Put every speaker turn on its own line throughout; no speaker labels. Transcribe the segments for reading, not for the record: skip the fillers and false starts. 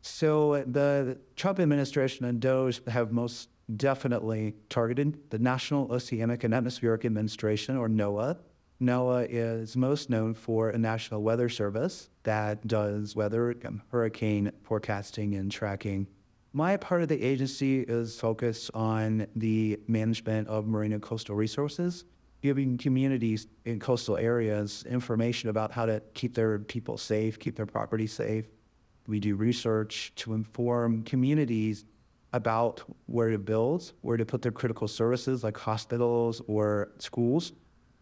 So the Trump administration and DOGE have most definitely targeted the National Oceanic and Atmospheric Administration, or NOAA. NOAA is most known for a national weather service that does weather, hurricane forecasting and tracking. My part of the agency is focused on the management of marine and coastal resources, giving communities in coastal areas information about how to keep their people safe, keep their property safe. We do research to inform communities about where to build, where to put their critical services like hospitals or schools.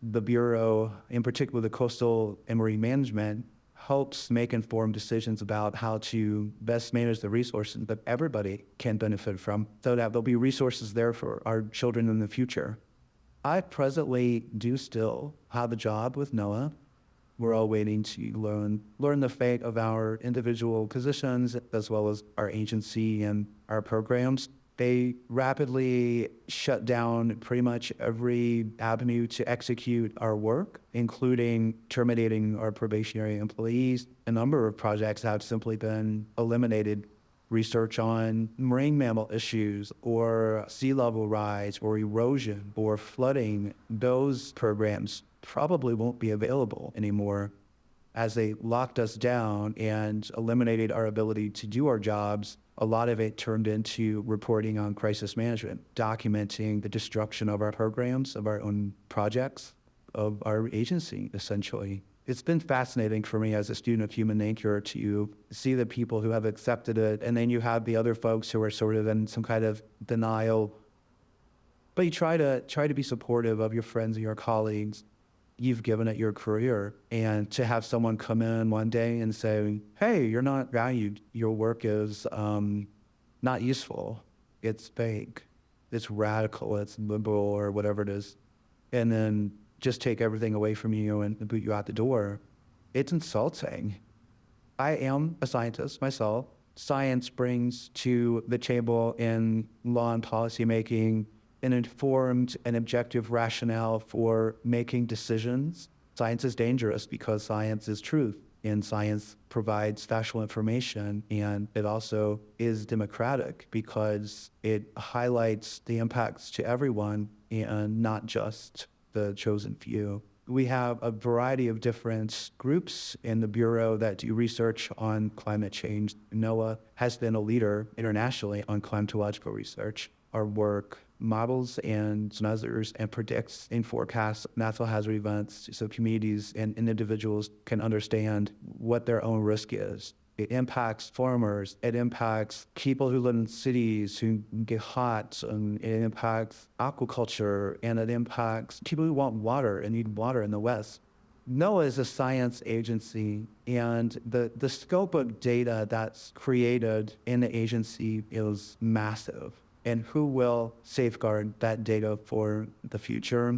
The Bureau, in particular the Coastal and Marine Management, helps make informed decisions about how to best manage the resources that everybody can benefit from, so that there'll be resources there for our children in the future. I presently do still have a job with NOAA. We're all waiting to learn the fate of our individual positions as well as our agency and our programs. They rapidly shut down pretty much every avenue to execute our work, including terminating our probationary employees. A number of projects have simply been eliminated. Research on marine mammal issues or sea level rise or erosion or flooding, those programs probably won't be available anymore, as they locked us down and eliminated our ability to do our jobs. A lot of it turned into reporting on crisis management, documenting the destruction of our programs, of our own projects, of our agency, essentially. It's been fascinating for me as a student of human nature to see the people who have accepted it, and then you have the other folks who are sort of in some kind of denial. But you try to be supportive of your friends and your colleagues. You've given it your career, and to have someone come in one day and say, hey, you're not valued, your work is not useful, it's fake, it's radical, it's liberal, or whatever it is, and then just take everything away from you and boot you out the door, it's insulting. I am a scientist myself. Science brings to the table in law and policy making an informed and objective rationale for making decisions. Science is dangerous because science is truth, and science provides factual information, and it also is democratic because it highlights the impacts to everyone and not just the chosen few. We have a variety of different groups in the Bureau that do research on climate change. NOAA has been a leader internationally on climatological research. Our work models and measures and predicts and forecasts natural hazard events so communities and individuals can understand what their own risk is. It impacts farmers, it impacts people who live in cities who get hot, and it impacts aquaculture, and it impacts people who want water and need water in the West. NOAA is a science agency, and the scope of data that's created in the agency is massive. And who will safeguard that data for the future?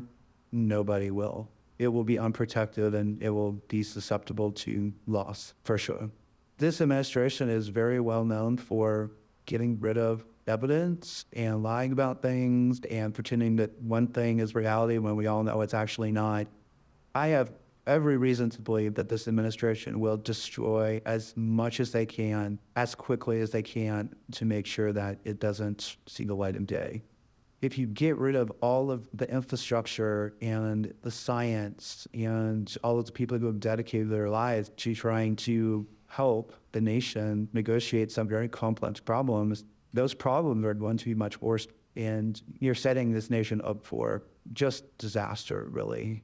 Nobody will. It will be unprotected and it will be susceptible to loss, for sure. This administration is very well known for getting rid of evidence and lying about things and pretending that one thing is reality when we all know it's actually not. I have every reason to believe that this administration will destroy as much as they can, as quickly as they can, to make sure that it doesn't see the light of day. If you get rid of all of the infrastructure and the science and all of the people who have dedicated their lives to trying to help the nation negotiate some very complex problems, those problems are going to be much worse. And you're setting this nation up for just disaster, really.